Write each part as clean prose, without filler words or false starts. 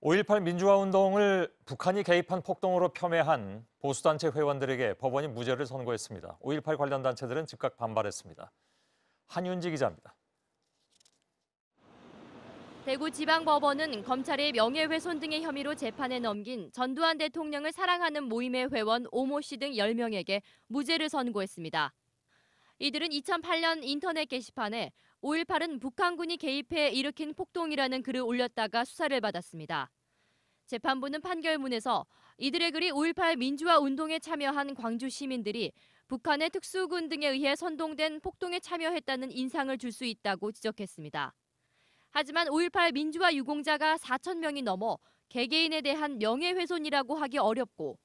5.18 민주화 운동을 북한이 개입한 폭동으로 폄훼한 보수단체 회원들에게 법원이 무죄를 선고했습니다. 5.18 관련 단체들은 즉각 반발했습니다. 한윤지 기자입니다. 대구지방법원은 검찰의 명예훼손 등의 혐의로 재판에 넘긴 전두환 대통령을 사랑하는 모임의 회원 오모 씨 등 10명에게 무죄를 선고했습니다. 이들은 2008년 인터넷 게시판에 5.18은 북한군이 개입해 일으킨 폭동이라는 글을 올렸다가 수사를 받았습니다. 재판부는 판결문에서 이들의 글이 5.18 민주화 운동에 참여한 광주 시민들이 북한의 특수군 등에 의해 선동된 폭동에 참여했다는 인상을 줄 수 있다고 지적했습니다. 하지만 5.18 민주화 유공자가 4천 명이 넘어 개개인에 대한 명예훼손이라고 하기 어렵고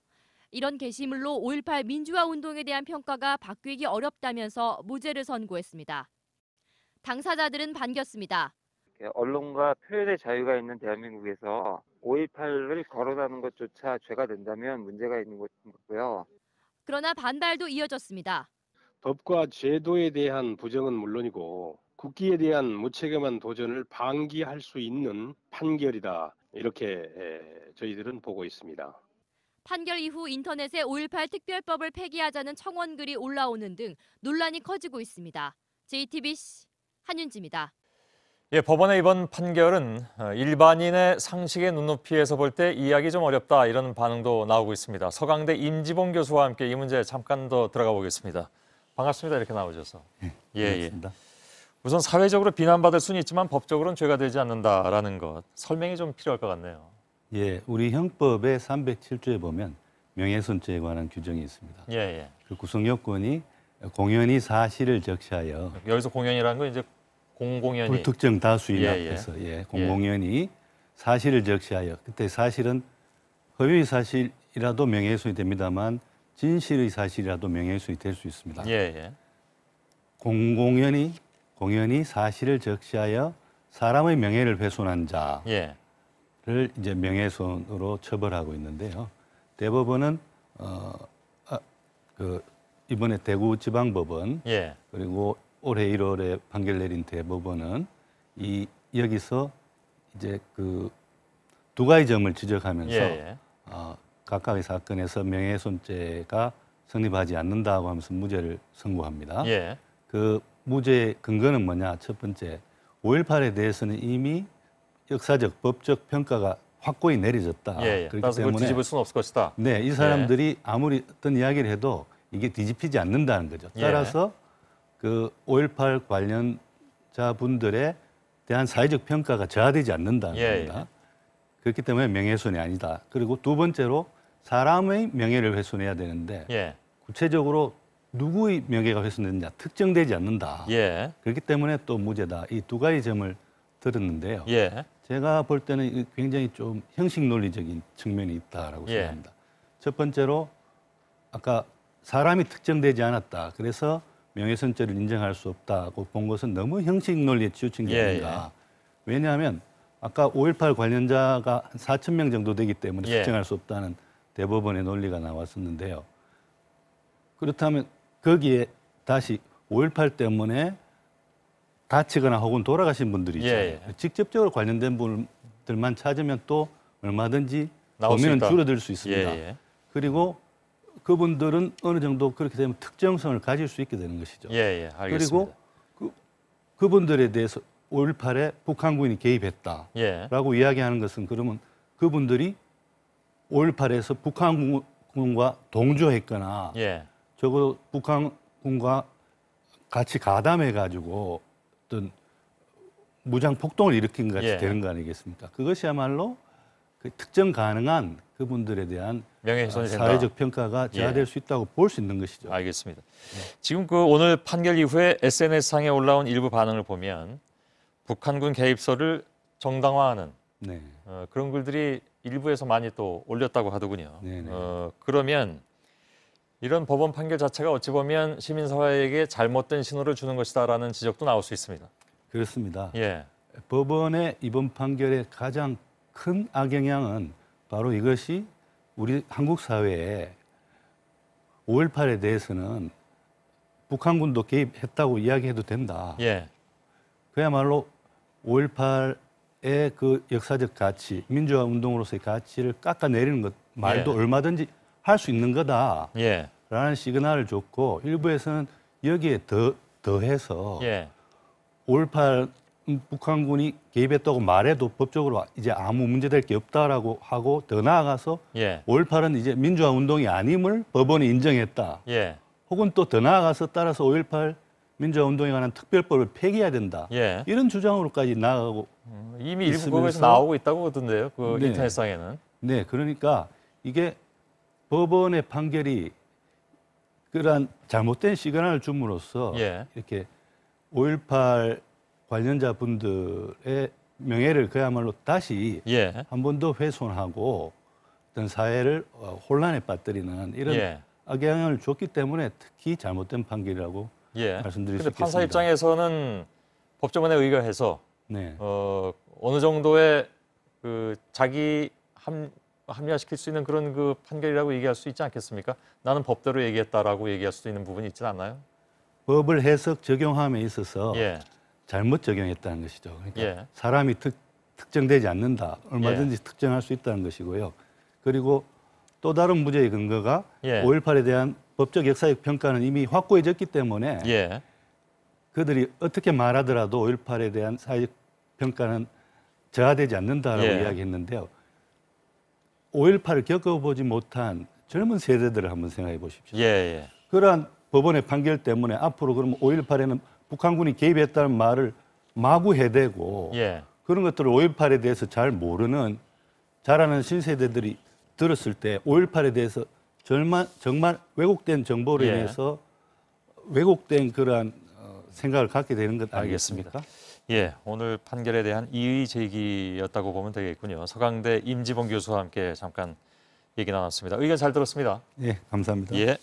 이런 게시물로 5.18 민주화 운동에 대한 평가가 바뀌기 어렵다면서 무죄를 선고했습니다. 당사자들은 반겼습니다. 언론과 표현의 자유가 있는 대한민국에서 5.18을 거론하는 것조차 죄가 된다면 문제가 있는 것이고요. 그러나 반발도 이어졌습니다. 법과 제도에 대한 부정은 물론이고 국기에 대한 무책임한 도전을 방기할 수 있는 판결이다. 이렇게 저희들은 보고 있습니다. 판결 이후 인터넷에 5.18 특별법을 폐기하자는 청원글이 올라오는 등 논란이 커지고 있습니다. JTBC 한윤지입니다. 법원의 이번 판결은 일반인의 상식의 눈높이에서 볼 때 이해하기 좀 어렵다 이런 반응도 나오고 있습니다. 서강대 임지봉 교수와 함께 이 문제에 잠깐 더 들어가 보겠습니다. 반갑습니다. 이렇게 나오셔서. 반갑습니다. 우선 사회적으로 비난받을 수는 있지만 법적으로는 죄가 되지 않는다라는 것 설명이 좀 필요할 것 같네요. 우리 형법의 307조에 보면 명예훼손죄에 관한 규정이 있습니다. 그 구성 요건이 공연히 사실을 적시하여 여기서 공연이라는 건 이제 공공연히 불특정 다수인 앞에서 공공연히 사실을 적시하여 그때 사실은 허위의 사실이라도 명예훼손이 됩니다만 진실의 사실이라도 명예훼손이 될 수 있습니다. 공연히 사실을 적시하여 사람의 명예를 훼손한 자를 이제 명예훼손으로 처벌하고 있는데요. 대법원은 이번에 대구지방법원 그리고 올해 1월에 판결 내린 대법원은 여기서 이제 그 두 가지 점을 지적하면서 각각의 사건에서 명예훼손죄가 성립하지 않는다고 하면서 무죄를 선고합니다. 그 무죄의 근거는 뭐냐? 첫 번째, 5.18에 대해서는 이미 역사적, 법적 평가가 확고히 내려졌다. 그렇기 때문에 그걸 뒤집을 수는 없을 것이다. 네, 이 사람들이 아무리 어떤 이야기를 해도 이게 뒤집히지 않는다는 거죠. 따라서 그 5.18 관련자분들에 대한 사회적 평가가 저하되지 않는다는 겁니다. 그렇기 때문에 명예훼손이 아니다. 그리고 두 번째로 사람의 명예를 훼손해야 되는데 구체적으로 누구의 명예가 훼손됐느냐 특정되지 않는다. 그렇기 때문에 또 무죄다. 이 두 가지 점을 들었는데요. 제가 볼 때는 굉장히 좀 형식 논리적인 측면이 있다라고 생각합니다. 첫 번째로 아까 사람이 특정되지 않았다. 그래서 명예훼손죄를 인정할 수 없다고 본 것은 너무 형식 논리에 치우친 게 아닌가. 왜냐하면 아까 5.18 관련자가 한 4천 명 정도 되기 때문에 특정할 수 없다는 대법원의 논리가 나왔었는데요. 그렇다면 거기에 다시 5.18 때문에 다치거나 혹은 돌아가신 분들이 있잖아요. 직접적으로 관련된 분들만 찾으면 또 얼마든지 범위는 줄어들 수 있습니다. 그리고 그분들은 어느 정도 그렇게 되면 특정성을 가질 수 있게 되는 것이죠. 알겠습니다. 그리고 그분들에 대해서 5.18에 북한군이 개입했다라고 이야기하는 것은 그러면 그분들이 5.18에서 북한군과 동조했거나 적어도 북한군과 같이 가담해가지고 어떤 무장 폭동을 일으킨 것 같이 되는 거 아니겠습니까? 그것이야말로 그 특정 가능한 그분들에 대한 명예훼손이 된다. 사회적 평가가 저하될 수 있다고 볼 수 있는 것이죠. 알겠습니다. 지금 그 오늘 판결 이후에 SNS상에 올라온 일부 반응을 보면 북한군 개입설을 정당화하는 그런 글들이 일부에서 많이 또 올렸다고 하더군요. 그러면 이런 법원 판결 자체가 어찌 보면 시민사회에게 잘못된 신호를 주는 것이다라는 지적도 나올 수 있습니다. 그렇습니다. 법원의 이번 판결의 가장 큰 악영향은 바로 이것이 우리 한국 사회에 5.18에 대해서는 북한군도 개입했다고 이야기해도 된다. 그야말로 5.18 그 역사적 가치, 민주화 운동으로서의 가치를 깎아내리는 것 말도 예. 얼마든지 할 수 있는 거다라는 예. 시그널을 줬고 일부에서는 여기에 더해서 예. 5.18 북한군이 개입했다고 말해도 법적으로 이제 아무 문제될 게 없다라고 하고 더 나아가서 예. 5.18은 이제 민주화 운동이 아님을 법원이 인정했다. 예. 혹은 또 더 나아가서 따라서 5.18 민주화 운동에 관한 특별법을 폐기해야 된다. 예. 이런 주장으로까지 나아가고 이미 일부 있으면서 거기서 나오고 있다고 하던데요. 그 네. 인터넷상에는. 네, 그러니까 이게 법원의 판결이 그러한 잘못된 시그널을 줌으로써 예. 이렇게 5.18 관련자분들의 명예를 그야말로 다시 예. 한 번 더 훼손하고 어떤 사회를 혼란에 빠뜨리는 이런 예. 악영향을 줬기 때문에 특히 잘못된 판결이라고 예. 말씀드릴 수 근데 판사 있겠습니다. 입장에서는 법조문에 의거해서 네. 어느 정도의 그 자기 합리화시킬 수 있는 그런 그 판결이라고 얘기할 수 있지 않겠습니까? 나는 법대로 얘기했다라고 얘기할 수도 있는 부분이 있지 않나요? 법을 해석 적용함에 있어서 예. 잘못 적용했다는 것이죠. 그러니까 예. 사람이 특정되지 않는다. 얼마든지 특정할 수 있다는 것이고요. 그리고 또 다른 문제의 근거가 예. 5.18에 대한 법적 역사적 평가는 이미 확고해졌기 때문에 예. 그들이 어떻게 말하더라도 5.18에 대한 사회적 평가는 저하되지 않는다라고 예. 이야기했는데요. 5.18을 겪어보지 못한 젊은 세대들을 한번 생각해 보십시오. 예. 예. 그러한 법원의 판결 때문에 앞으로 그러면 5.18에는 북한군이 개입했다는 말을 마구 해대고 예. 그런 것들을 5.18에 대해서 잘 모르는 자라는 신세대들이 들었을 때 5.18에 대해서 정말 왜곡된 정보로 예. 인해서 왜곡된 그러한 생각을 갖게 되는 것 아니겠습니까? 예, 오늘 판결에 대한 이의 제기였다고 보면 되겠군요. 서강대 임지봉 교수와 함께 잠깐 얘기 나눴습니다. 의견 잘 들었습니다. 예, 감사합니다. 예.